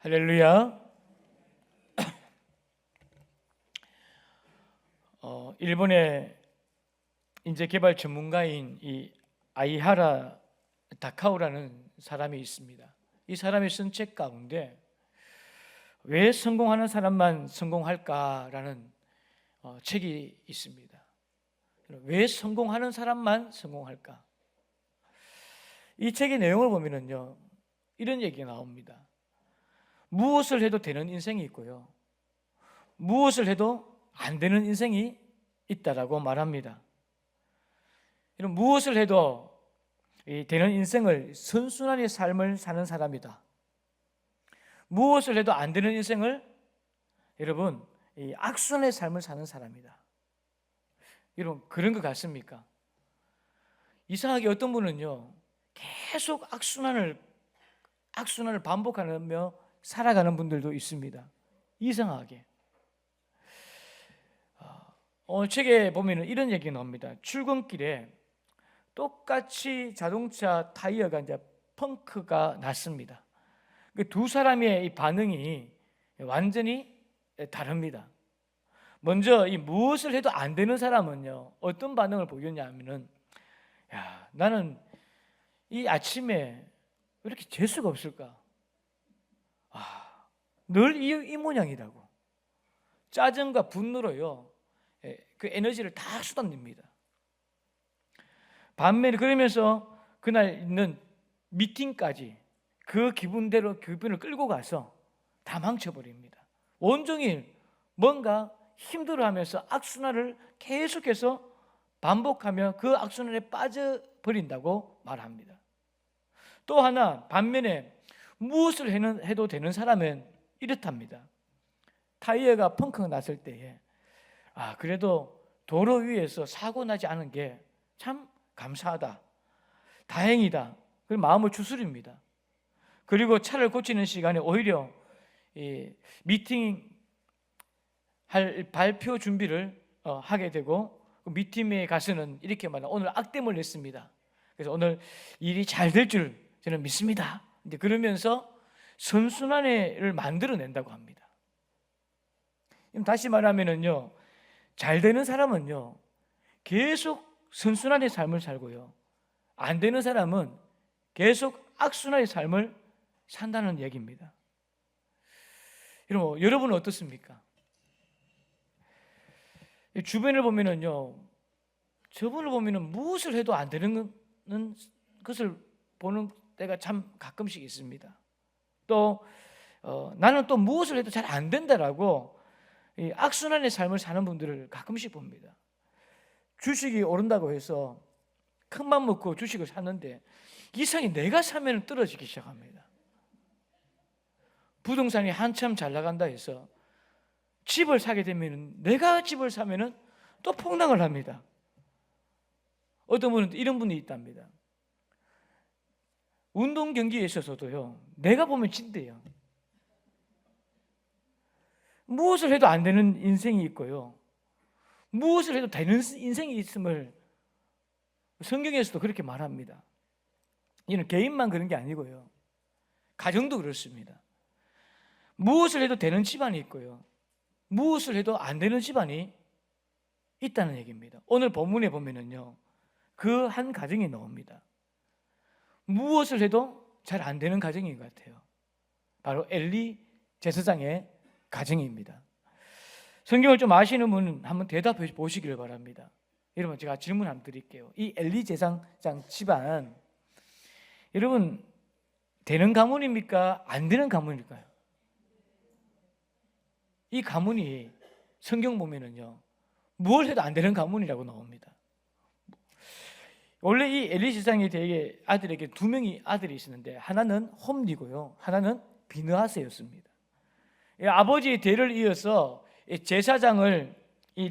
할렐루야. 일본의 인재 개발 전문가인 이 아이하라 다카오라는 사람이 있습니다. 이 사람이 쓴 책 가운데 왜 성공하는 사람만 성공할까라는 책이 있습니다. 왜 성공하는 사람만 성공할까? 이 책의 내용을 보면은요, 이런 얘기가 나옵니다. 무엇을 해도 되는 인생이 있고요, 무엇을 해도 안 되는 인생이 있다라고 말합니다. 이런 무엇을 해도 되는 인생을 선순환의 삶을 사는 사람이다. 무엇을 해도 안 되는 인생을 여러분 악순환의 삶을 사는 사람이다. 여러분 그런 것 같습니까? 이상하게 어떤 분은요 계속 악순환을 반복하며 살아가는 분들도 있습니다. 이상하게. 책에 보면 이런 얘기가 나옵니다. 출근길에 똑같이 자동차 타이어가 이제 펑크가 났습니다. 두 사람의 이 반응이 완전히 다릅니다. 먼저 이 무엇을 해도 안 되는 사람은요 어떤 반응을 보였냐면은, 야, 나는 이 아침에 왜 이렇게 재수가 없을까? 늘 이 모양이라고 짜증과 분노로요 그 에너지를 다 쏟아냅니다. 반면에 그러면서 그날 있는 미팅까지 그 기분대로 기분을 끌고 가서 다 망쳐버립니다. 온종일 뭔가 힘들어하면서 악순환을 계속해서 반복하며 그 악순환에 빠져버린다고 말합니다. 또 하나 반면에 무엇을 해도 되는 사람은 이렇답니다. 타이어가 펑크가 났을 때에 그래도 도로 위에서 사고 나지 않은 게 참 감사하다, 다행이다, 그 마음을 추스립니다. 그리고 차를 고치는 시간에 오히려 미팅 할 발표 준비를 하게 되고, 그 미팅에 가서는 이렇게 말합니다. 오늘 악됨을 냈습니다. 그래서 오늘 일이 잘 될 줄 저는 믿습니다. 이제 그러면서 선순환을 만들어낸다고 합니다. 다시 말하면은요, 잘 되는 사람은요 계속 선순환의 삶을 살고요, 안 되는 사람은 계속 악순환의 삶을 산다는 얘기입니다. 여러분은 어떻습니까? 주변을 보면은요, 저분을 보면은 무엇을 해도 안 되는 것을 보는 때가 참 가끔씩 있습니다. 또 나는 또 무엇을 해도 잘 안 된다라고 이 악순환의 삶을 사는 분들을 가끔씩 봅니다. 주식이 오른다고 해서 큰맘 먹고 주식을 샀는데 이상이 내가 사면 떨어지기 시작합니다. 부동산이 한참 잘 나간다 해서 집을 사게 되면 내가 집을 사면 또 폭락을 합니다. 어떤 분은 이런 분이 있답니다. 운동 경기에 있어서도요 내가 보면 진대요. 무엇을 해도 안 되는 인생이 있고요, 무엇을 해도 되는 인생이 있음을 성경에서도 그렇게 말합니다. 이는 개인만 그런 게 아니고요, 가정도 그렇습니다. 무엇을 해도 되는 집안이 있고요, 무엇을 해도 안 되는 집안이 있다는 얘기입니다. 오늘 본문에 보면은요 그 한 가정이 나옵니다. 무엇을 해도 잘 안 되는 가정인 것 같아요. 바로 엘리 제사장의 가정입니다. 성경을 좀 아시는 분은 한번 대답해 보시기를 바랍니다. 여러분 제가 질문 한번 드릴게요. 이 엘리 제사장 집안, 여러분 되는 가문입니까? 안 되는 가문일까요? 이 가문이 성경 보면은요 뭘 해도 안 되는 가문이라고 나옵니다. 원래 이 엘리 제사장의 아들에게 두 명의 아들이 있었는데 하나는 홈리고요, 하나는 비느하스였습니다. 아버지의 대를 이어서 제사장을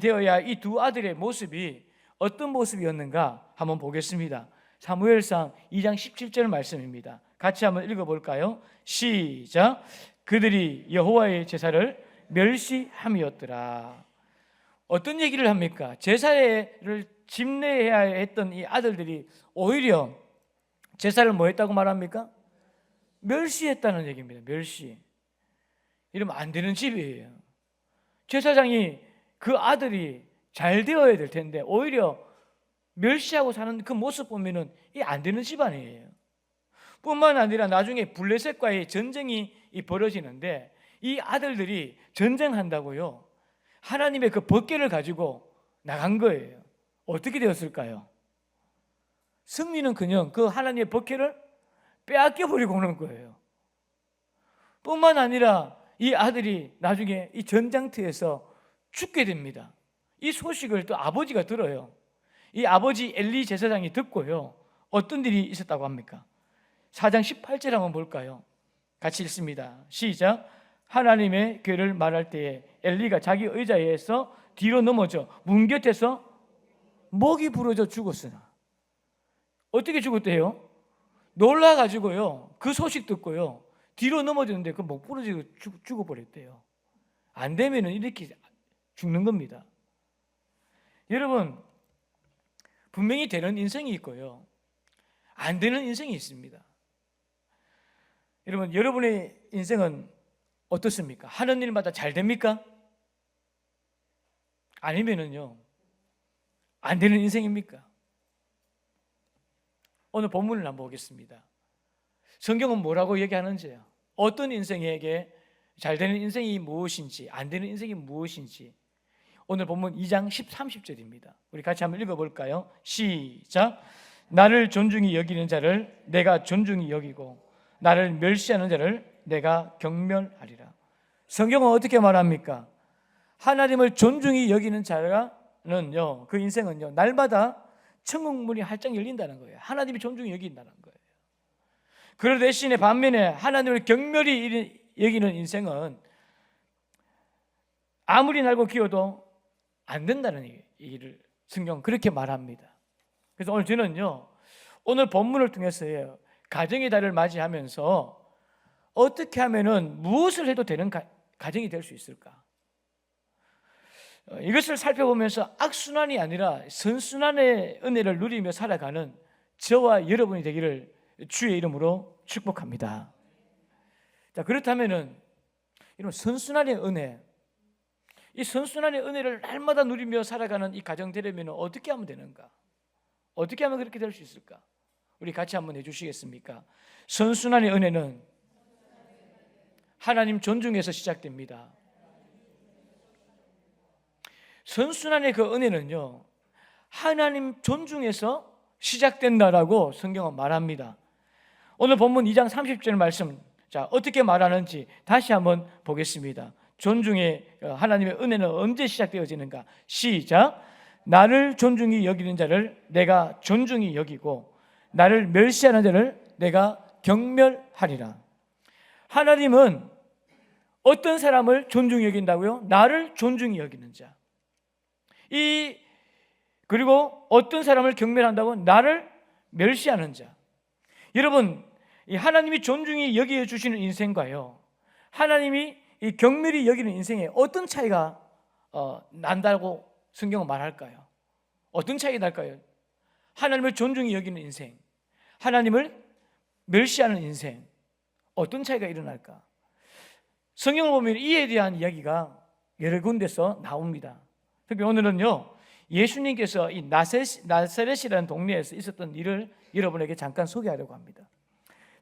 되어야 이 두 아들의 모습이 어떤 모습이었는가 한번 보겠습니다. 사무엘상 2장 17절 말씀입니다. 같이 한번 읽어볼까요? 시작. 그들이 여호와의 제사를 멸시함이었더라. 어떤 얘기를 합니까? 제사를 집례해야 했던 이 아들들이 오히려 제사를 뭐 했다고 말합니까? 멸시했다는 얘기입니다. 멸시. 이러면 안 되는 집이에요. 제사장이 그 아들이 잘 되어야 될 텐데 오히려 멸시하고 사는 그 모습 보면은 이 안 되는 집안이에요. 뿐만 아니라 나중에 블레셋과의 전쟁이 벌어지는데 이 아들들이 전쟁한다고요, 하나님의 그 법궤를 가지고 나간 거예요. 어떻게 되었을까요? 승리는커녕 그 하나님의 법궤를 빼앗겨 버리고 오는 거예요. 뿐만 아니라 이 아들이 나중에 이 전장터에서 죽게 됩니다. 이 소식을 또 아버지가 들어요. 이 아버지 엘리 제사장이 듣고요, 어떤 일이 있었다고 합니까? 4장 18절 한번 볼까요? 같이 읽습니다. 시작. 하나님의 괴를 말할 때에 엘리가 자기 의자에서 뒤로 넘어져 문 곁에서 목이 부러져 죽었으나. 어떻게 죽었대요? 놀라가지고요, 그 소식 듣고요, 뒤로 넘어졌는데 그 목 부러지고 죽어버렸대요. 안 되면은 이렇게 죽는 겁니다. 여러분, 분명히 되는 인생이 있고요, 안 되는 인생이 있습니다. 여러분, 여러분의 인생은 어떻습니까? 하는 일마다 잘 됩니까? 아니면은요, 안 되는 인생입니까? 오늘 본문을 한번 보겠습니다. 성경은 뭐라고 얘기하는지요? 어떤 인생에게 잘 되는 인생이 무엇인지, 안 되는 인생이 무엇인지 오늘 본문 2장 30절입니다. 우리 같이 한번 읽어볼까요? 시작. 나를 존중히 여기는 자를 내가 존중히 여기고 나를 멸시하는 자를 내가 경멸하리라. 성경은 어떻게 말합니까? 하나님을 존중히 여기는 자는요, 그 인생은요, 날마다 천국문이 활짝 열린다는 거예요. 하나님이 존중히 여긴다는 거예요. 그러 대신에 반면에 하나님을 경멸히 여기는 인생은 아무리 날고 기어도 안 된다는 얘기를 성경은 그렇게 말합니다. 그래서 오늘 저는요, 오늘 본문을 통해서요, 가정의 달을 맞이하면서 어떻게 하면은 무엇을 해도 되는 가정이 될 수 있을까? 이것을 살펴보면서 악순환이 아니라 선순환의 은혜를 누리며 살아가는 저와 여러분이 되기를 주의 이름으로 축복합니다. 자, 그렇다면은 이런 선순환의 은혜, 이 선순환의 은혜를 날마다 누리며 살아가는 이 가정 되려면 어떻게 하면 되는가? 어떻게 하면 그렇게 될 수 있을까? 우리 같이 한번 해주시겠습니까? 선순환의 은혜는 하나님 존중에서 시작됩니다. 선순환의 그 은혜는요, 하나님 존중에서 시작된다라고 성경은 말합니다. 오늘 본문 2장 30절 말씀, 자, 어떻게 말하는지 다시 한번 보겠습니다. 존중의 하나님의 은혜는 언제 시작되어지는가? 시작. 나를 존중히 여기는 자를 내가 존중히 여기고 나를 멸시하는 자를 내가 경멸하리라. 하나님은 어떤 사람을 존중히 여긴다고요? 나를 존중히 여기는 자. 그리고 어떤 사람을 경멸한다고? 나를 멸시하는 자. 여러분, 이 하나님이 존중히 여겨 주시는 인생과요, 하나님이 이 경멸히 여기는 인생에 어떤 차이가 난다고 성경은 말할까요? 어떤 차이가 날까요? 하나님을 존중히 여기는 인생, 하나님을 멸시하는 인생, 어떤 차이가 일어날까? 성경을 보면 이에 대한 이야기가 여러 군데서 나옵니다. 특히 오늘은요, 예수님께서 이 나사렛이라는 동네에서 있었던 일을 여러분에게 잠깐 소개하려고 합니다.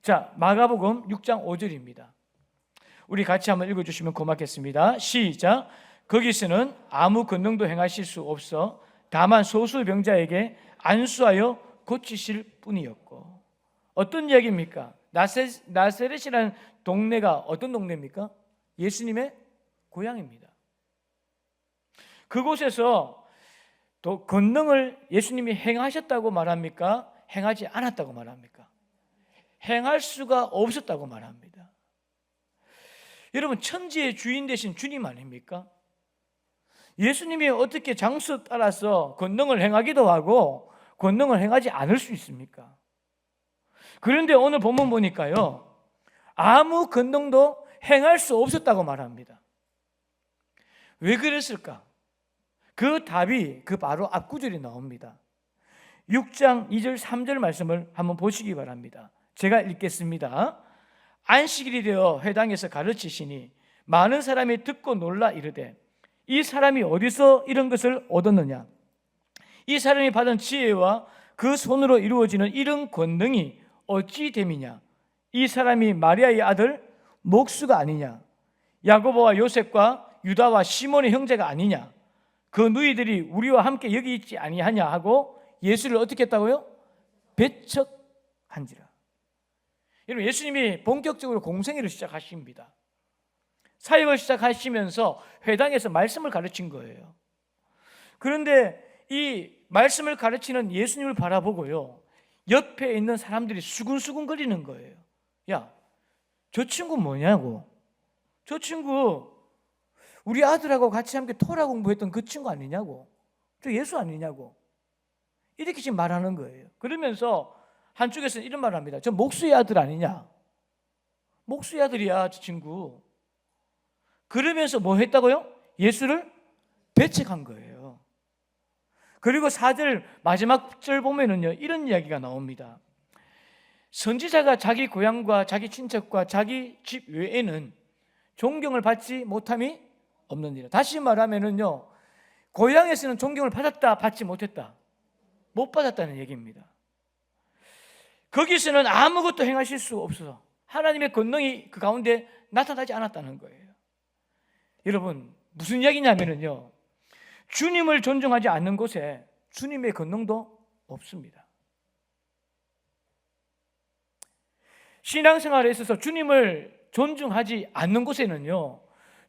자, 마가복음 6장 5절입니다. 우리 같이 한번 읽어주시면 고맙겠습니다. 시작. 거기서는 아무 권능도 행하실 수 없어 다만 소수 병자에게 안수하여 고치실 뿐이었고. 어떤 이야기입니까? 나사렛이라는 동네가 어떤 동네입니까? 예수님의 고향입니다. 그곳에서 또 권능을 예수님이 행하셨다고 말합니까? 행하지 않았다고 말합니까? 행할 수가 없었다고 말합니다. 여러분, 천지의 주인 되신 주님 아닙니까? 예수님이 어떻게 장수 따라서 권능을 행하기도 하고 권능을 행하지 않을 수 있습니까? 그런데 오늘 본문 보니까요, 아무 권능도 행할 수 없었다고 말합니다. 왜 그랬을까? 그 답이 그 바로 앞구절이 나옵니다. 6장 2절 3절 말씀을 한번 보시기 바랍니다. 제가 읽겠습니다. 안식일이 되어 회당에서 가르치시니 많은 사람이 듣고 놀라 이르되 이 사람이 어디서 이런 것을 얻었느냐? 이 사람이 받은 지혜와 그 손으로 이루어지는 이런 권능이 어찌 됨이냐? 이 사람이 마리아의 아들 목수가 아니냐? 야고보와 요셉과 유다와 시몬의 형제가 아니냐? 그 누이들이 우리와 함께 여기 있지 아니하냐 하고 예수를 어떻게 했다고요? 배척한지라. 여러분, 예수님이 본격적으로 공생애를 시작하십니다. 사역을 시작하시면서 회당에서 말씀을 가르친 거예요. 그런데 이 말씀을 가르치는 예수님을 바라보고요, 옆에 있는 사람들이 수근수근 거리는 거예요. 야, 저 친구 뭐냐고. 저 친구 우리 아들하고 같이 함께 토라 공부했던 그 친구 아니냐고. 저 예수 아니냐고. 이렇게 지금 말하는 거예요. 그러면서 한쪽에서는 이런 말을 합니다. 저 목수의 아들 아니냐. 목수의 아들이야, 저 친구. 그러면서 뭐 했다고요? 예수를 배척한 거예요. 그리고 4절 마지막 절 보면은요, 이런 이야기가 나옵니다. 선지자가 자기 고향과 자기 친척과 자기 집 외에는 존경을 받지 못함이 없느니라. 다시 말하면은요, 고향에서는 존경을 받았다, 받지 못했다? 못 받았다는 얘기입니다. 거기서는 아무것도 행하실 수 없어서 하나님의 권능이 그 가운데 나타나지 않았다는 거예요. 여러분, 무슨 이야기냐면요, 주님을 존중하지 않는 곳에 주님의 권능도 없습니다. 신앙생활에 있어서 주님을 존중하지 않는 곳에는요,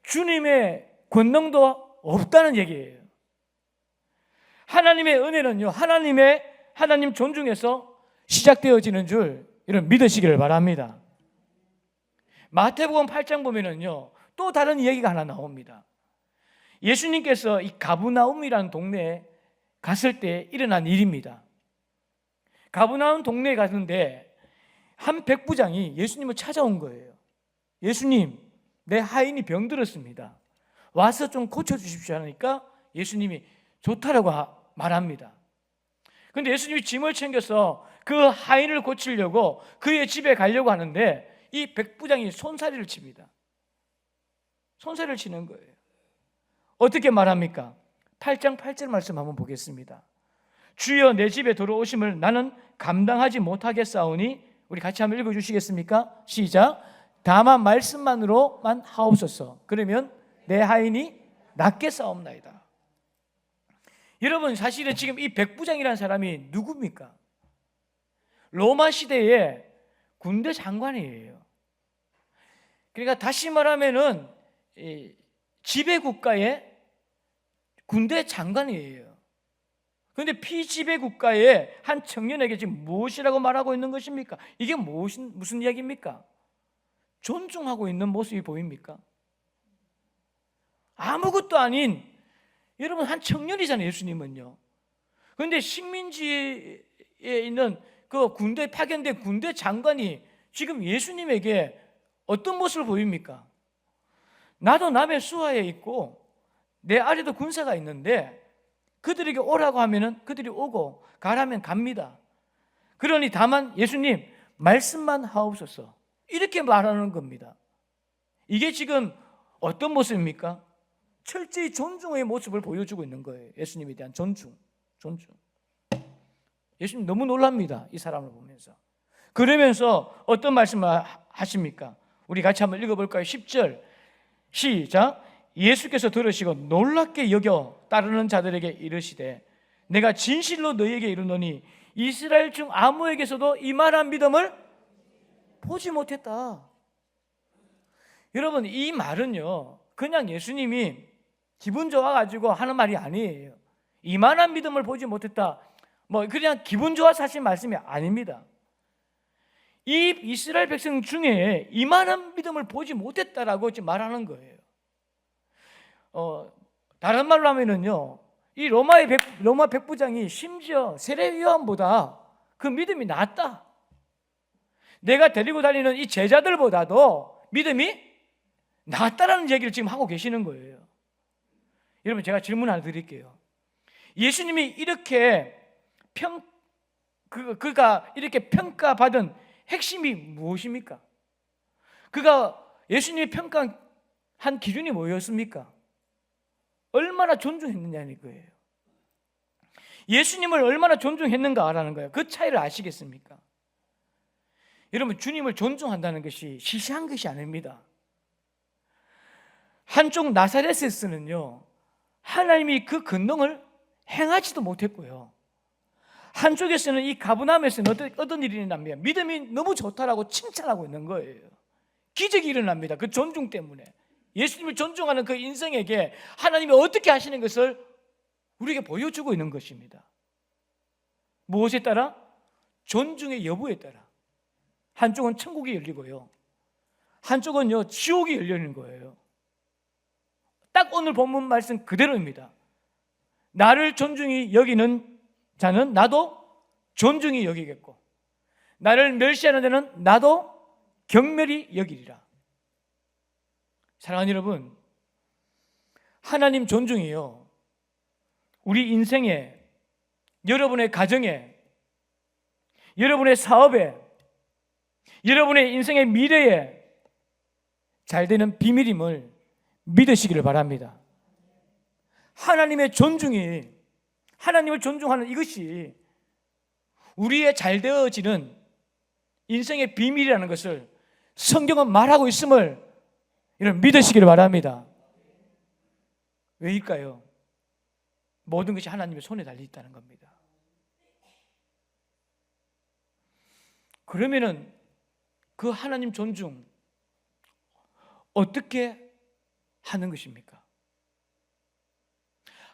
주님의 권능도 없다는 얘기예요. 하나님의 은혜는요, 하나님 존중에서 시작되어지는 줄 여러분 믿으시기를 바랍니다. 마태복음 8장 보면은요, 또 다른 이야기가 하나 나옵니다. 예수님께서 이 가브나움이라는 동네에 갔을 때 일어난 일입니다. 가브나움 동네에 갔는데 한 백부장이 예수님을 찾아온 거예요. 예수님, 내 하인이 병들었습니다. 와서 좀 고쳐주십시오 하니까 예수님이 좋다라고 말합니다. 그런데 예수님이 짐을 챙겨서 그 하인을 고치려고 그의 집에 가려고 하는데 이 백부장이 손사래를 칩니다. 손사래를 치는 거예요. 어떻게 말합니까? 8장 8절 말씀 한번 보겠습니다. 주여 내 집에 들어오심을 나는 감당하지 못하겠사오니, 우리 같이 한번 읽어주시겠습니까? 시작. 다만 말씀만으로만 하옵소서. 그러면 내 하인이 낫게 싸움나이다. 여러분, 사실은 지금 이 백부장이라는 사람이 누굽니까? 로마 시대의 군대 장관이에요. 그러니까 다시 말하면은 지배국가의 군대 장관이에요. 그런데 피지배국가의 한 청년에게 지금 무엇이라고 말하고 있는 것입니까? 이게 무슨 이야기입니까? 존중하고 있는 모습이 보입니까? 아무것도 아닌, 여러분, 한 청년이잖아요, 예수님은요. 그런데 식민지에 있는 그 군대 파견된 군대 장관이 지금 예수님에게 어떤 모습을 보입니까? 나도 남의 수하에 있고 내 아래도 군사가 있는데 그들에게 오라고 하면은 그들이 오고 가라면 갑니다. 그러니 다만 예수님 말씀만 하옵소서, 이렇게 말하는 겁니다. 이게 지금 어떤 모습입니까? 철저히 존중의 모습을 보여주고 있는 거예요. 예수님에 대한 존중. 예수님 너무 놀랍니다, 이 사람을 보면서. 그러면서 어떤 말씀을 하십니까? 우리 같이 한번 읽어볼까요? 10절 시작. 예수께서 들으시고 놀랍게 여겨 따르는 자들에게 이르시되 내가 진실로 너희에게 이르노니 이스라엘 중 아무에게서도 이만한 믿음을 보지 못했다. 여러분, 이 말은요, 그냥 예수님이 기분 좋아가지고 하는 말이 아니에요. 이만한 믿음을 보지 못했다, 뭐 그냥 기분 좋아서 하신 말씀이 아닙니다. 이 이스라엘 백성 중에 이만한 믿음을 보지 못했다라고 지금 말하는 거예요. 다른 말로 하면은요, 이 로마 백부장이 심지어 세례 요한보다 그 믿음이 낫다. 내가 데리고 다니는 이 제자들보다도 믿음이 낫다라는 얘기를 지금 하고 계시는 거예요. 여러분, 제가 질문 하나 드릴게요. 예수님이 이렇게 그가 이렇게 평가받은 핵심이 무엇입니까? 그가 예수님이 평가한 한 기준이 뭐였습니까? 얼마나 존중했느냐는 거예요. 예수님을 얼마나 존중했는가라는 거예요. 그 차이를 아시겠습니까? 여러분, 주님을 존중한다는 것이 시시한 것이 아닙니다. 한쪽 나사렛에서는요, 하나님이 그 권능을 행하지도 못했고요, 한쪽에서는 이 가브나움에서는 어떤 일이 일어납니까? 믿음이 너무 좋다라고 칭찬하고 있는 거예요. 기적이 일어납니다. 그 존중 때문에. 예수님을 존중하는 그 인생에게 하나님이 어떻게 하시는 것을 우리에게 보여주고 있는 것입니다. 무엇에 따라? 존중의 여부에 따라. 한쪽은 천국이 열리고요, 한쪽은요 지옥이 열리는 거예요. 딱 오늘 본문 말씀 그대로입니다. 나를 존중히 여기는 자는 나도 존중히 여기겠고, 나를 멸시하는 자는 나도 경멸히 여기리라. 사랑하는 여러분, 하나님 존중이요, 우리 인생에, 여러분의 가정에, 여러분의 사업에, 여러분의 인생의 미래에 잘 되는 비밀임을 믿으시기를 바랍니다. 하나님의 존중이, 하나님을 존중하는 이것이 우리의 잘 되어지는 인생의 비밀이라는 것을 성경은 말하고 있음을 여러분 믿으시기를 바랍니다. 왜일까요? 모든 것이 하나님의 손에 달려 있다는 겁니다. 그러면은 그 하나님 존중 어떻게 하는 것입니까?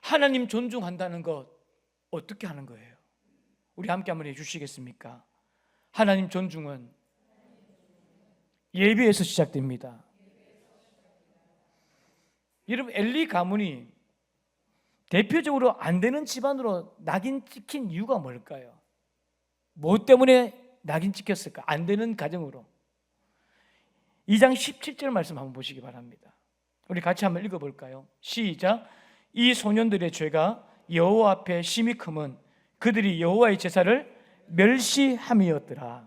하나님 존중한다는 것 어떻게 하는 거예요? 우리 함께 한번 해주시겠습니까? 하나님 존중은 예배에서 시작됩니다. 여러분, 엘리 가문이 대표적으로 안 되는 집안으로 낙인 찍힌 이유가 뭘까요? 뭐 때문에 낙인 찍혔을까? 안 되는 가정으로. 2장 17절 말씀 한번 보시기 바랍니다. 우리 같이 한번 읽어볼까요? 시작. 이 소년들의 죄가 여호와 앞에 심히 크면 그들이 여호와의 제사를 멸시함이었더라.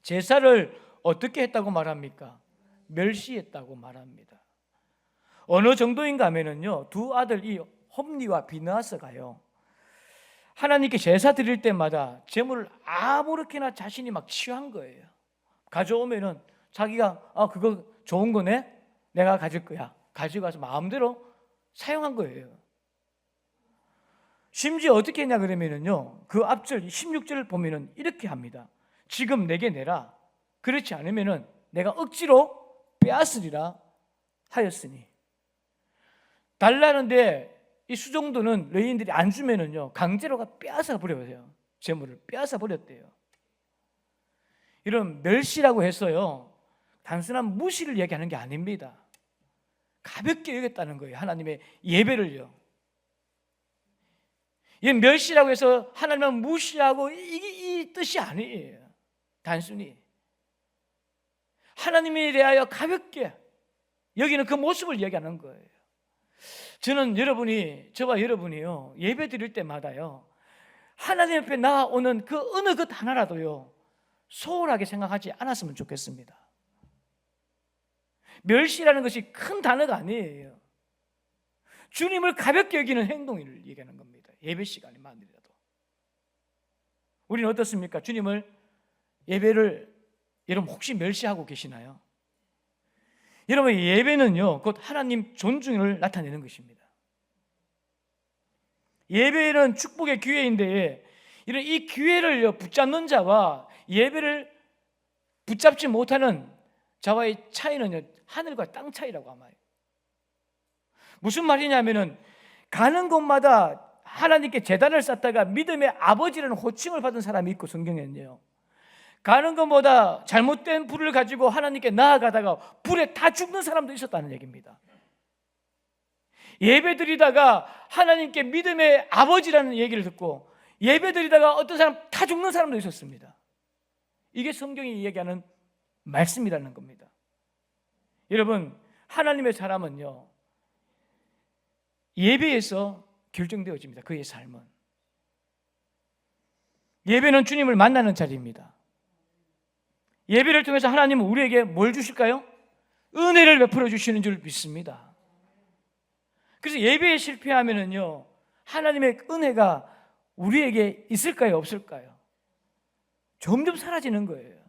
제사를 어떻게 했다고 말합니까? 멸시했다고 말합니다. 어느 정도인가 하면은요, 두 아들 이 홈리와 비느하스가요, 하나님께 제사 드릴 때마다 제물을 아무렇게나 자신이 막 취한 거예요. 가져오면은 자기가 그거 좋은 거네, 내가 가질 거야, 가져가서 마음대로 사용한 거예요. 심지어 어떻게 했냐 그러면은요, 그 앞절 16절을 보면은 이렇게 합니다. 지금 내게 내라, 그렇지 않으면은 내가 억지로 빼앗으리라 하였으니. 달라는데 이 수종도는 레위인들이 안 주면은요, 강제로가 빼앗아 버려요. 재물을 빼앗아 버렸대요. 이런 멸시라고 해서요, 단순한 무시를 얘기하는 게 아닙니다. 가볍게 여겼다는 거예요. 하나님의 예배를요. 이 멸시라고 해서 하나님을 무시하고 이 뜻이 아니에요. 단순히 하나님에 대하여 가볍게 여기는 그 모습을 얘기하는 거예요. 저는 저와 여러분이요, 예배 드릴 때마다요, 하나님 앞에 나아오는 그 어느 것 하나라도요, 소홀하게 생각하지 않았으면 좋겠습니다. 멸시라는 것이 큰 단어가 아니에요. 주님을 가볍게 여기는 행동을 얘기하는 겁니다. 예배 시간에만이라도. 우리는 어떻습니까? 주님을, 예배를 여러분 혹시 멸시하고 계시나요? 여러분, 예배는요, 곧 하나님 존중을 나타내는 것입니다. 예배는 축복의 기회인데, 이런 이 기회를 붙잡는 자와 예배를 붙잡지 못하는 자와의 차이는 하늘과 땅 차이라고 아마요. 무슨 말이냐면은, 가는 곳마다 하나님께 제단을 쌓다가 믿음의 아버지라는 호칭을 받은 사람이 있고, 성경에는요, 가는 것보다 잘못된 불을 가지고 하나님께 나아가다가 불에 다 죽는 사람도 있었다는 얘기입니다. 예배 드리다가 하나님께 믿음의 아버지라는 얘기를 듣고 예배 드리다가 어떤 사람 다 죽는 사람도 있었습니다. 이게 성경이 얘기하는 말씀이라는 겁니다. 여러분, 하나님의 사람은요, 예배에서 결정되어집니다. 그의 삶은. 예배는 주님을 만나는 자리입니다. 예배를 통해서 하나님은 우리에게 뭘 주실까요? 은혜를 베풀어 주시는 줄 믿습니다. 그래서 예배에 실패하면은요, 하나님의 은혜가 우리에게 있을까요, 없을까요? 점점 사라지는 거예요.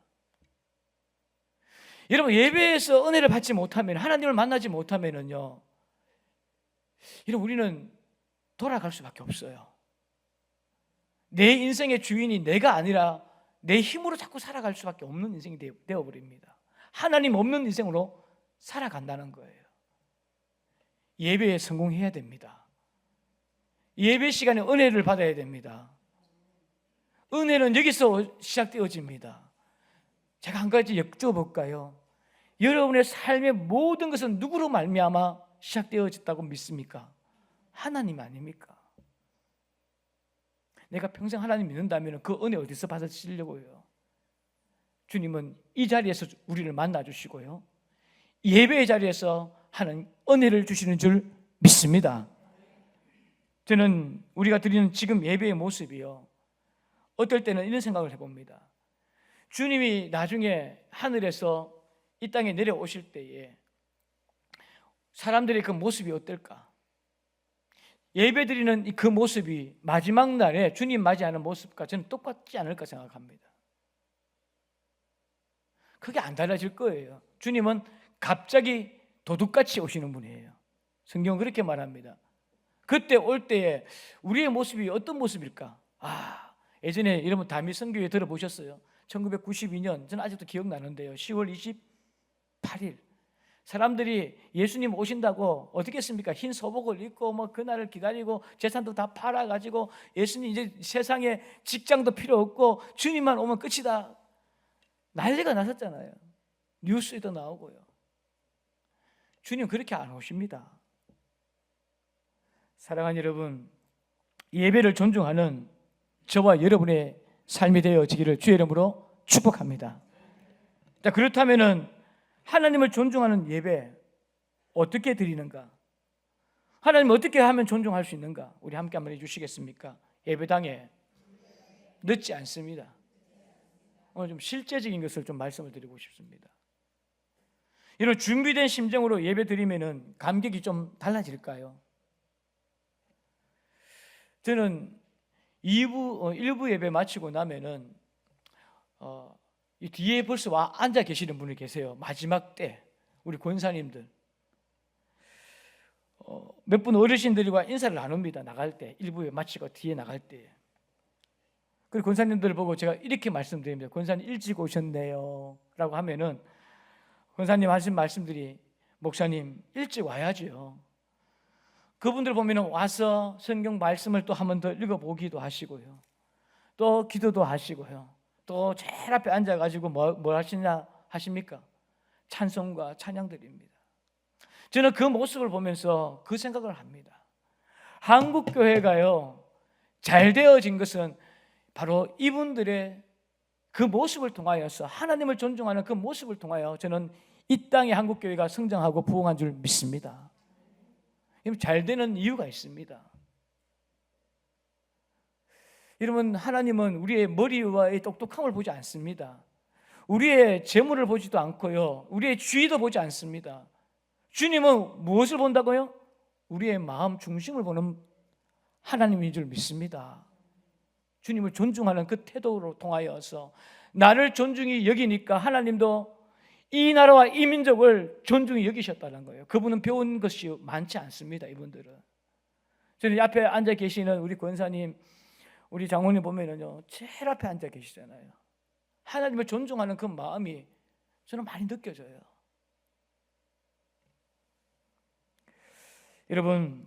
여러분, 예배에서 은혜를 받지 못하면, 하나님을 만나지 못하면은요, 여러분, 우리는 돌아갈 수밖에 없어요. 내 인생의 주인이 내가 아니라 내 힘으로 자꾸 살아갈 수밖에 없는 인생이 되어버립니다. 하나님 없는 인생으로 살아간다는 거예요. 예배에 성공해야 됩니다. 예배 시간에 은혜를 받아야 됩니다. 은혜는 여기서 시작되어집니다. 제가 한 가지 여쭤볼까요? 여러분의 삶의 모든 것은 누구로 말미암아 시작되어졌다고 믿습니까? 하나님 아닙니까? 내가 평생 하나님 믿는다면 그 은혜 어디서 받으시려고요? 주님은 이 자리에서 우리를 만나주시고요, 예배의 자리에서 하는 은혜를 주시는 줄 믿습니다. 저는 우리가 드리는 지금 예배의 모습이요, 어떨 때는 이런 생각을 해봅니다. 주님이 나중에 하늘에서 이 땅에 내려오실 때에 사람들의 그 모습이 어떨까? 예배 드리는 그 모습이 마지막 날에 주님 맞이하는 모습과 저는 똑같지 않을까 생각합니다. 그게 안 달라질 거예요. 주님은 갑자기 도둑같이 오시는 분이에요. 성경은 그렇게 말합니다. 그때 올 때에 우리의 모습이 어떤 모습일까? 예전에 여러분 다미 선교회 들어보셨어요? 1992년, 저는 아직도 기억나는데요, 10월 28일 사람들이 예수님 오신다고 어떻게 했습니까? 흰 소복을 입고 그날을 기다리고 재산도 다 팔아가지고 예수님 이제 세상에 직장도 필요 없고 주님만 오면 끝이다, 난리가 났었잖아요. 뉴스에도 나오고요. 주님 그렇게 안 오십니다. 사랑하는 여러분, 예배를 존중하는 저와 여러분의 삶이 되어지기를 주의 이름으로 축복합니다. 자, 그렇다면은 하나님을 존중하는 예배 어떻게 드리는가? 하나님 어떻게 하면 존중할 수 있는가? 우리 함께 한번 해주시겠습니까? 예배당에 늦지 않습니다. 오늘 좀 실제적인 것을 좀 말씀을 드리고 싶습니다. 이런 준비된 심정으로 예배 드리면은 감격이 좀 달라질까요? 저는 1부 예배 마치고 나면은 이 뒤에 벌써 와 앉아 계시는 분이 계세요. 마지막 때 우리 권사님들 몇 분 어르신들과 인사를 나눕니다. 나갈 때 1부에 마치고 뒤에 나갈 때. 그리고 권사님들을 보고 제가 이렇게 말씀드립니다. 권사님 일찍 오셨네요 라고 하면은 권사님 하신 말씀들이, 목사님 일찍 와야죠. 그분들 보면은 와서 성경 말씀을 또 한 번 더 읽어보기도 하시고요, 또 기도도 하시고요, 또 제일 앞에 앉아가지고 뭘 하시냐 하십니까? 찬송과 찬양드립니다. 저는 그 모습을 보면서 그 생각을 합니다. 한국 교회가요 잘 되어진 것은 바로 이분들의 그 모습을 통하여서, 하나님을 존중하는 그 모습을 통하여 저는 이 땅의 한국 교회가 성장하고 부흥한 줄 믿습니다. 잘 되는 이유가 있습니다. 여러분, 하나님은 우리의 머리와의 똑똑함을 보지 않습니다. 우리의 재물을 보지도 않고요, 우리의 주의도 보지 않습니다. 주님은 무엇을 본다고요? 우리의 마음 중심을 보는 하나님인 줄 믿습니다. 주님을 존중하는 그 태도로 통하여서 나를 존중히 여기니까 하나님도 이 나라와 이 민족을 존중히 여기셨다는 거예요. 그분은 배운 것이 많지 않습니다. 이분들은. 저는 앞에 앉아 계시는 우리 권사님, 우리 장로님 보면은요 제일 앞에 앉아 계시잖아요. 하나님을 존중하는 그 마음이 저는 많이 느껴져요. 여러분,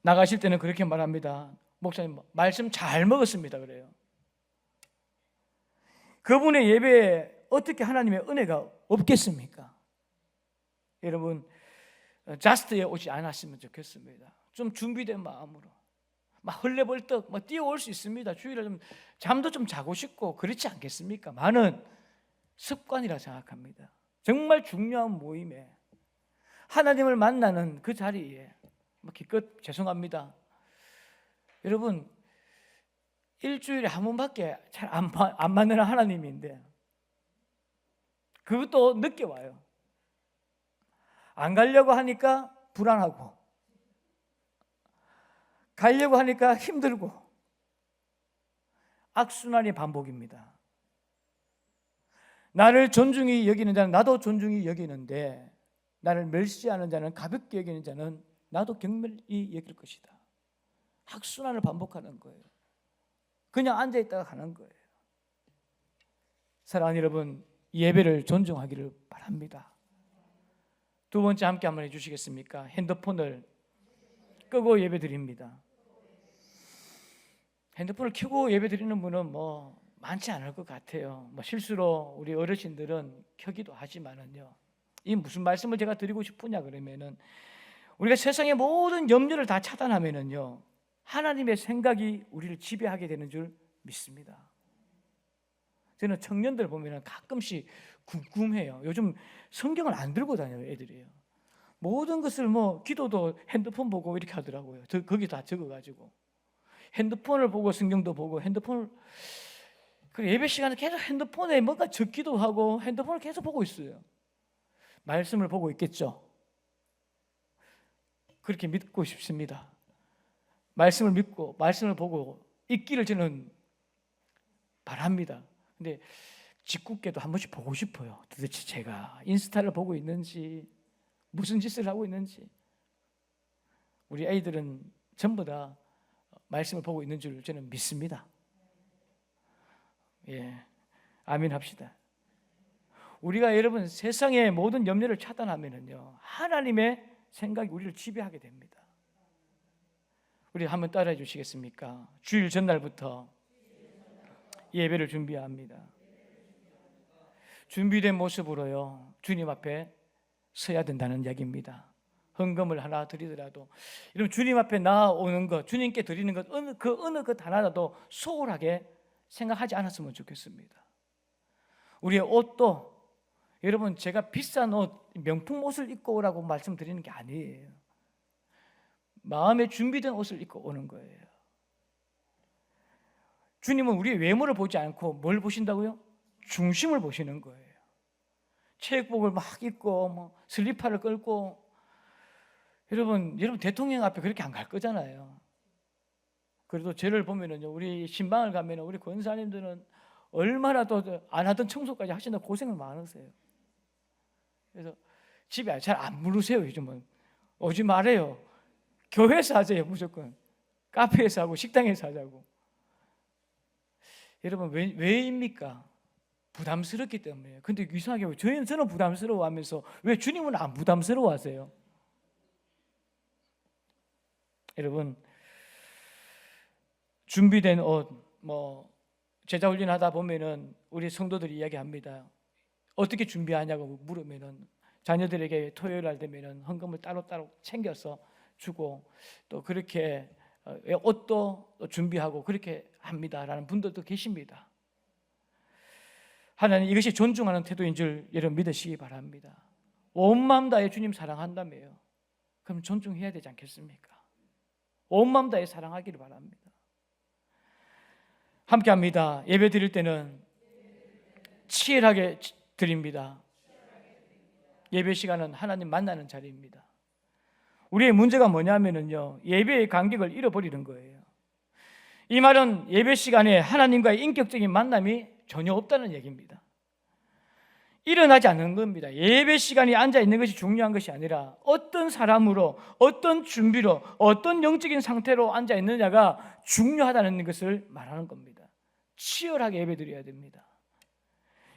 나가실 때는 그렇게 말합니다. 목사님 말씀 잘 먹었습니다 그래요. 그분의 예배에 어떻게 하나님의 은혜가 없겠습니까? 여러분, 자스트에 오지 않았으면 좋겠습니다. 좀 준비된 마음으로 막 헐레벌떡 막 뛰어올 수 있습니다. 주일에 좀 잠도 좀 자고 싶고 그렇지 않겠습니까? 많은 습관이라 생각합니다. 정말 중요한 모임에, 하나님을 만나는 그 자리에 기껏 죄송합니다. 여러분, 일주일에 한 번밖에 잘 안 만나는 하나님인데 그것도 늦게 와요. 안 가려고 하니까 불안하고, 가려고 하니까 힘들고, 악순환의 반복입니다. 나를 존중히 여기는 자는 나도 존중히 여기는데, 나를 멸시하는 자는, 가볍게 여기는 자는 나도 경멸히 여길 것이다. 악순환을 반복하는 거예요. 그냥 앉아있다가 가는 거예요. 사랑하는 여러분, 예배를 존중하기를 바랍니다. 두 번째 함께 한번 해주시겠습니까? 핸드폰을 끄고 예배 드립니다. 핸드폰을 켜고 예배 드리는 분은 많지 않을 것 같아요. 실수로 우리 어르신들은 켜기도 하지만은요. 이 무슨 말씀을 제가 드리고 싶으냐 그러면은, 우리가 세상의 모든 염려를 다 차단하면은요, 하나님의 생각이 우리를 지배하게 되는 줄 믿습니다. 저는 청년들 보면은 가끔씩 궁금해요. 요즘 성경을 안 들고 다녀요, 애들이요. 모든 것을 기도도 핸드폰 보고 이렇게 하더라고요. 거기 다 적어가지고 핸드폰을 보고 성경도 보고, 핸드폰을, 그 예배 시간에 계속 핸드폰에 뭔가 적기도 하고 핸드폰을 계속 보고 있어요. 말씀을 보고 있겠죠. 그렇게 믿고 싶습니다. 말씀을 믿고 말씀을 보고 있기를 저는 바랍니다. 근데 짓궂게도 한 번씩 보고 싶어요. 도대체 제가 인스타를 보고 있는지, 무슨 짓을 하고 있는지. 우리 아이들은 전부 다 말씀을 보고 있는 줄 저는 믿습니다. 예, 아멘 합시다. 우리가 여러분 세상의 모든 염려를 차단하면은요, 하나님의 생각이 우리를 지배하게 됩니다. 우리 한번 따라해 주시겠습니까? 주일 전날부터 예배를 준비합니다. 준비된 모습으로요, 주님 앞에 서야 된다는 이야기입니다. 헌금을 하나 드리더라도, 여러분 주님 앞에 나오는 것, 주님께 드리는 것, 어느 것 하나라도 소홀하게 생각하지 않았으면 좋겠습니다. 우리의 옷도, 여러분 제가 비싼 옷, 명품 옷을 입고 오라고 말씀드리는 게 아니에요. 마음에 준비된 옷을 입고 오는 거예요. 주님은 우리의 외모를 보지 않고 뭘 보신다고요? 중심을 보시는 거예요. 체육복을 막 입고 슬리퍼를 끌고, 여러분 대통령 앞에 그렇게 안 갈 거잖아요. 그래도 저를 보면은요, 우리 신방을 가면은 우리 권사님들은 얼마나 또 안 하던 청소까지 하시나 고생을 많으세요. 그래서 집에 잘 안 부르세요. 요즘은 오지 말아요. 교회에서 하세요. 무조건 카페에서 하고 식당에서 하자고. 여러분 왜입니까? 부담스럽기 때문에. 근데 이상하게 저는 부담스러워하면서 왜 주님은 안 부담스러워하세요? 여러분 준비된 옷, 제자 훈련하다 보면은 우리 성도들이 이야기합니다. 어떻게 준비하냐고 물으면은 자녀들에게 토요일 날 되면은 헌금을 따로따로 챙겨서 주고, 또 그렇게 옷도 준비하고 그렇게 합니다라는 분들도 계십니다. 하나님 이것이 존중하는 태도인 줄 여러분 믿으시기 바랍니다. 온 마음 다해 주님 사랑한다며요. 그럼 존중해야 되지 않겠습니까? 온 마음 다해 사랑하기를 바랍니다. 함께합니다. 예배 드릴 때는 치열하게 드립니다. 예배 시간은 하나님 만나는 자리입니다. 우리의 문제가 뭐냐면요, 예배의 간격을 잃어버리는 거예요. 이 말은 예배 시간에 하나님과의 인격적인 만남이 전혀 없다는 얘기입니다. 일어나지 않는 겁니다. 예배 시간에 앉아 있는 것이 중요한 것이 아니라 어떤 사람으로, 어떤 준비로, 어떤 영적인 상태로 앉아 있느냐가 중요하다는 것을 말하는 겁니다. 치열하게 예배 드려야 됩니다.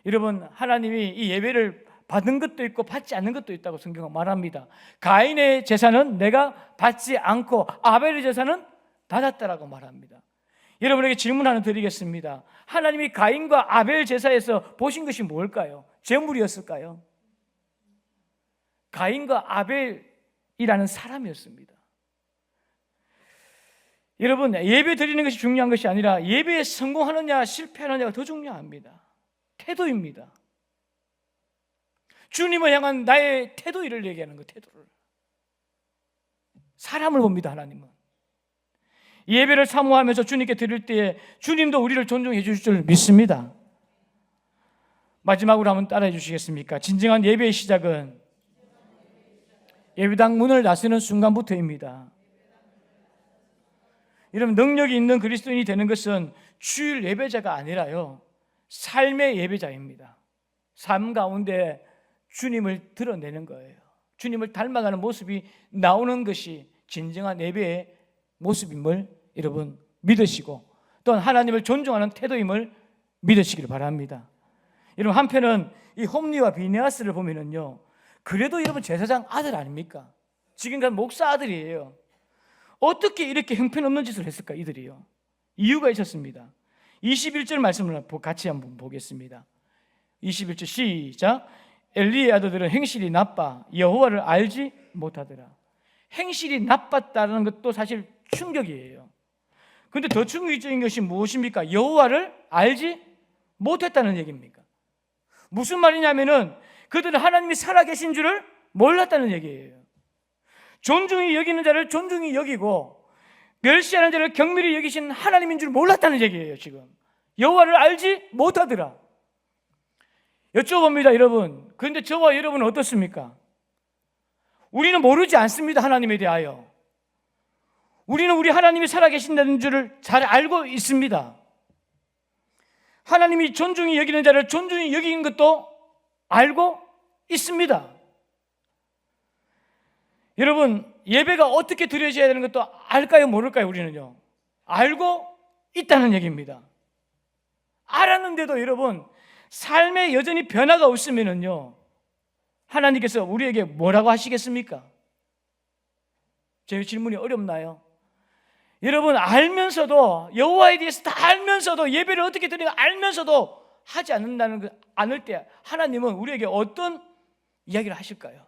여러분 하나님이 이 예배를 받은 것도 있고 받지 않는 것도 있다고 성경은 말합니다. 가인의 제사는 내가 받지 않고 아벨의 제사는 받았다라고 말합니다. 여러분에게 질문 하나 드리겠습니다. 하나님이 가인과 아벨 제사에서 보신 것이 뭘까요? 제물이었을까요? 가인과 아벨이라는 사람이었습니다. 여러분 예배 드리는 것이 중요한 것이 아니라 예배에 성공하느냐 실패하느냐가 더 중요합니다. 태도입니다. 주님을 향한 나의 태도를 얘기하는 것, 태도를. 사람을 봅니다. 하나님은 예배를 사모하면서 주님께 드릴 때에 주님도 우리를 존중해 주실 줄 믿습니다. 마지막으로 한번 따라해 주시겠습니까? 진정한 예배의 시작은 예배당 문을 나서는 순간부터입니다. 여러분, 능력이 있는 그리스도인이 되는 것은 주일 예배자가 아니라요, 삶의 예배자입니다. 삶 가운데 주님을 드러내는 거예요. 주님을 닮아가는 모습이 나오는 것이 진정한 예배의 모습임을 여러분 믿으시고, 또한 하나님을 존중하는 태도임을 믿으시길 바랍니다. 여러분, 한편은 이 홈리와 비네아스를 보면은요, 그래도 여러분 제사장 아들 아닙니까? 지금까지 목사 아들이에요. 어떻게 이렇게 형편없는 짓을 했을까 이들이요? 이유가 있었습니다. 21절 말씀을 같이 한번 보겠습니다. 21절 시작. 엘리의 아들들은 행실이 나빠 여호와를 알지 못하더라. 행실이 나빴다는 것도 사실 충격이에요. 그런데 더 충격적인 것이 무엇입니까? 여호와를 알지 못했다는 얘기입니까? 무슨 말이냐면은 그들은 하나님이 살아계신 줄을 몰랐다는 얘기예요. 존중히 여기는 자를 존중히 여기고 멸시하는 자를 경멸히 여기신 하나님인 줄 몰랐다는 얘기예요. 지금 여호와를 알지 못하더라. 여쭤봅니다, 여러분. 그런데 저와 여러분은 어떻습니까? 우리는 모르지 않습니다. 하나님에 대하여 우리는 우리 하나님이 살아계신다는 줄을 잘 알고 있습니다. 하나님이 존중히 여기는 자를 존중히 여기는 것도 알고 있습니다. 여러분, 예배가 어떻게 드려져야 되는 것도 알까요, 모를까요? 우리는요, 알고 있다는 얘기입니다. 알았는데도 여러분, 삶에 여전히 변화가 없으면요, 하나님께서 우리에게 뭐라고 하시겠습니까? 제 질문이 어렵나요? 여러분, 알면서도, 여호와에 대해서 다 알면서도, 예배를 어떻게 드리는가 알면서도 하지 않을 때 하나님은 우리에게 어떤 이야기를 하실까요?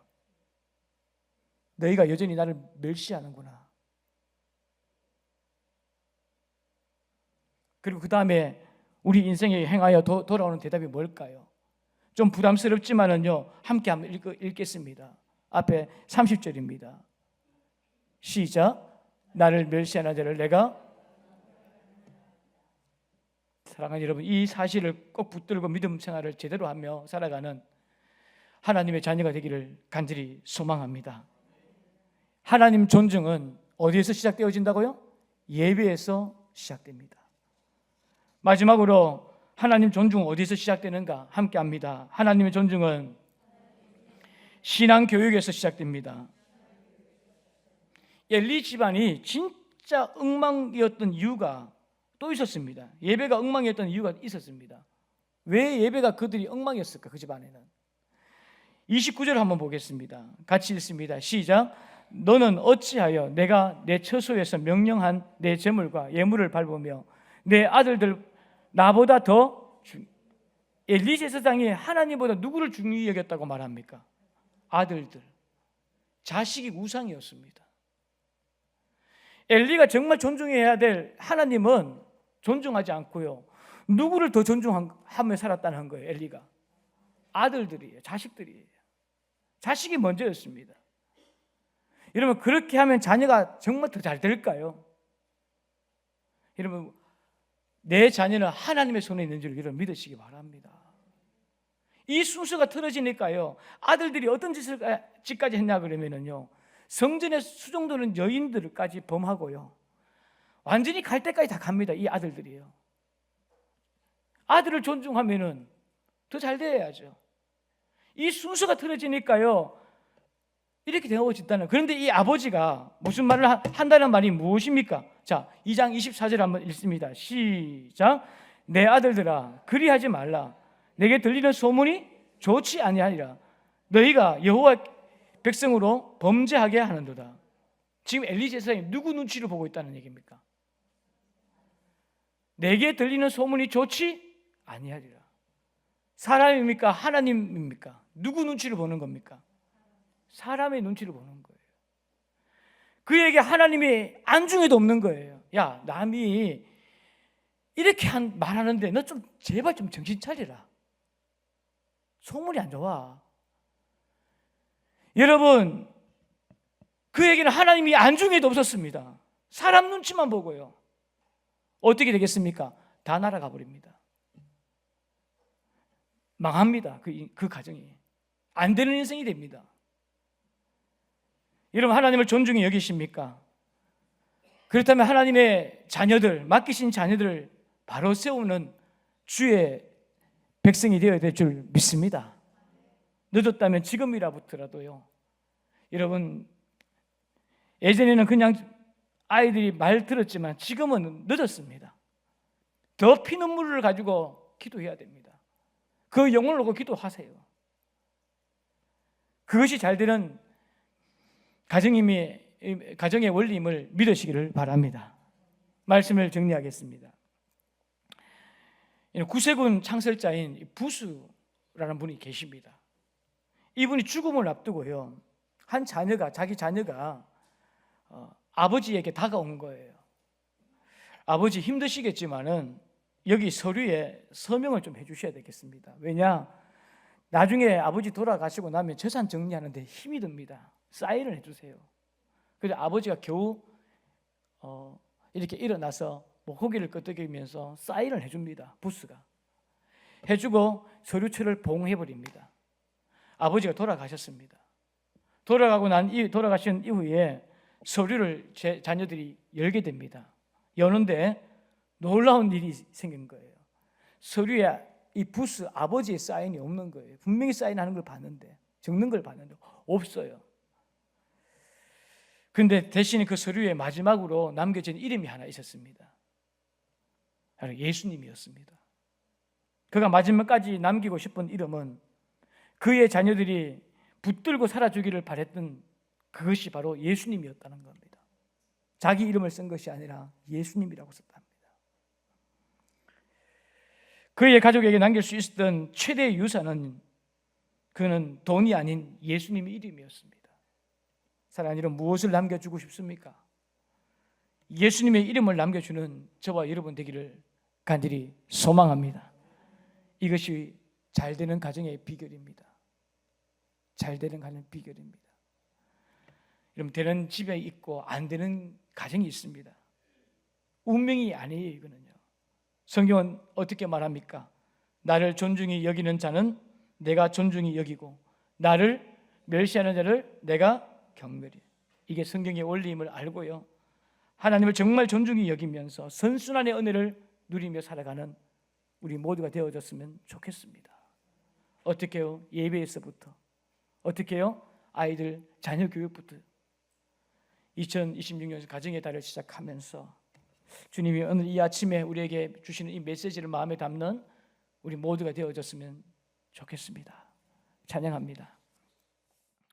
너희가 여전히 나를 멸시하는구나. 그리고 그 다음에 우리 인생에 행하여 돌아오는 대답이 뭘까요? 좀 부담스럽지만은요, 함께 한번 읽겠습니다. 앞에 30절입니다. 시작. 나를 멸시하는 자를 내가, 사랑하는 여러분, 이 사실을 꼭 붙들고 믿음 생활을 제대로 하며 살아가는 하나님의 자녀가 되기를 간절히 소망합니다. 하나님 존중은 어디에서 시작되어진다고요? 예배에서 시작됩니다. 마지막으로 하나님 존중은 어디에서 시작되는가 함께 합니다. 하나님의 존중은 신앙교육에서 시작됩니다. 엘리 집안이 진짜 엉망이었던 이유가 또 있었습니다. 예배가 엉망이었던 이유가 있었습니다. 왜 예배가 그들이 엉망이었을까? 그 집안에는 29절 한번 보겠습니다. 같이 읽습니다. 시작. 너는 어찌하여 내가 내 처소에서 명령한 내 제물과 예물을 밟으며 내 아들들 나보다 더 엘리 제사장이 하나님보다 누구를 중요히 여겼다고 말합니까? 아들들, 자식이 우상이었습니다. 엘리가 정말 존중해야 될 하나님은 존중하지 않고요, 누구를 더 존중하며 살았다는 거예요. 엘리가 아들들이에요. 자식들이에요. 자식이 먼저였습니다. 여러분, 그렇게 하면 자녀가 정말 더 잘 될까요? 여러분, 내 자녀는 하나님의 손에 있는 줄 여러분 믿으시기 바랍니다. 이 순서가 틀어지니까요, 아들들이 어떤 짓까지 했냐 그러면요, 성전에 수종도는 여인들까지 범하고요, 완전히 갈 때까지 다 갑니다. 이 아들들이요. 아들을 존중하면은 더 잘 되어야죠. 이 순서가 틀어지니까요, 이렇게 되어진다는. 그런데 이 아버지가 무슨 말을 한다는 말이 무엇입니까? 자, 2장 24절 한번 읽습니다. 시작. 내 아들들아, 그리하지 말라. 내게 들리는 소문이 좋지 아니하니라. 너희가 여호와 백성으로 범죄하게 하는도다. 지금 엘리 제사장이 누구 눈치를 보고 있다는 얘기입니까? 내게 들리는 소문이 좋지 아니하리라. 사람입니까? 하나님입니까? 누구 눈치를 보는 겁니까? 사람의 눈치를 보는 거예요. 그에게 하나님이 안중에도 없는 거예요. 야, 남이 이렇게 말하는데 너 좀 제발 좀 정신 차리라. 소문이 안 좋아. 여러분, 그에게는 하나님이 안중에도 없었습니다. 사람 눈치만 보고요. 어떻게 되겠습니까? 다 날아가 버립니다. 망합니다. 그 가정이 안 되는 인생이 됩니다. 여러분, 하나님을 존중히 여기십니까? 그렇다면 하나님의 자녀들, 맡기신 자녀들을 바로 세우는 주의 백성이 되어야 될 줄 믿습니다. 늦었다면 지금이라부터라도요. 여러분, 예전에는 그냥 아이들이 말 들었지만 지금은 늦었습니다. 더 피눈물을 가지고 기도해야 됩니다. 그 영혼을 놓고 기도하세요. 그것이 잘 되는 가정의 원리임을 믿으시기를 바랍니다. 말씀을 정리하겠습니다. 구세군 창설자인 부스라는 분이 계십니다. 이분이 죽음을 앞두고요, 자기 자녀가 아버지에게 다가온 거예요. 아버지 힘드시겠지만은 여기 서류에 서명을 좀 해주셔야 되겠습니다. 왜냐? 나중에 아버지 돌아가시고 나면 재산 정리하는데 힘이 듭니다. 사인을 해주세요. 그래서 아버지가 겨우 이렇게 일어나서 고개를 끄덕이면서 사인을 해줍니다. 부스가 해주고 서류처를 봉해버립니다. 아버지가 돌아가셨습니다. 돌아가신 이후에 서류를 제 자녀들이 열게 됩니다. 여는데 놀라운 일이 생긴 거예요. 서류에 이 부스 아버지의 사인이 없는 거예요. 분명히 사인하는 걸 봤는데, 적는 걸 봤는데 없어요. 그런데 대신에 그 서류에 마지막으로 남겨진 이름이 하나 있었습니다. 바로 예수님이었습니다. 그가 마지막까지 남기고 싶은 이름은 그의 자녀들이 붙들고 살아주기를 바랬던 그것이 바로 예수님이었다는 겁니다. 자기 이름을 쓴 것이 아니라 예수님이라고 썼답니다. 그의 가족에게 남길 수 있었던 최대의 유산은 그는 돈이 아닌 예수님의 이름이었습니다. 사랑하는 여러분, 무엇을 남겨주고 싶습니까? 예수님의 이름을 남겨주는 저와 여러분 되기를 간절히 소망합니다. 이것이 잘 되는 가정의 비결입니다. 잘 되는 가정의 비결입니다. 여러분, 되는 집에 있고 안 되는 가정이 있습니다. 운명이 아니에요. 이거는요. 성경은 어떻게 말합니까? 나를 존중히 여기는 자는 내가 존중히 여기고 나를 멸시하는 자를 내가 경멸히. 이게 성경의 원리임을 알고요, 하나님을 정말 존중히 여기면서 선순환의 은혜를 누리며 살아가는 우리 모두가 되어졌으면 좋겠습니다. 어떻게 해요? 예배에서부터. 어떻게 해요? 아이들 자녀 교육부터. 2026년 가정의 달을 시작하면서 주님이 오늘 이 아침에 우리에게 주시는 이 메시지를 마음에 담는 우리 모두가 되어졌으면 좋겠습니다. 찬양합니다.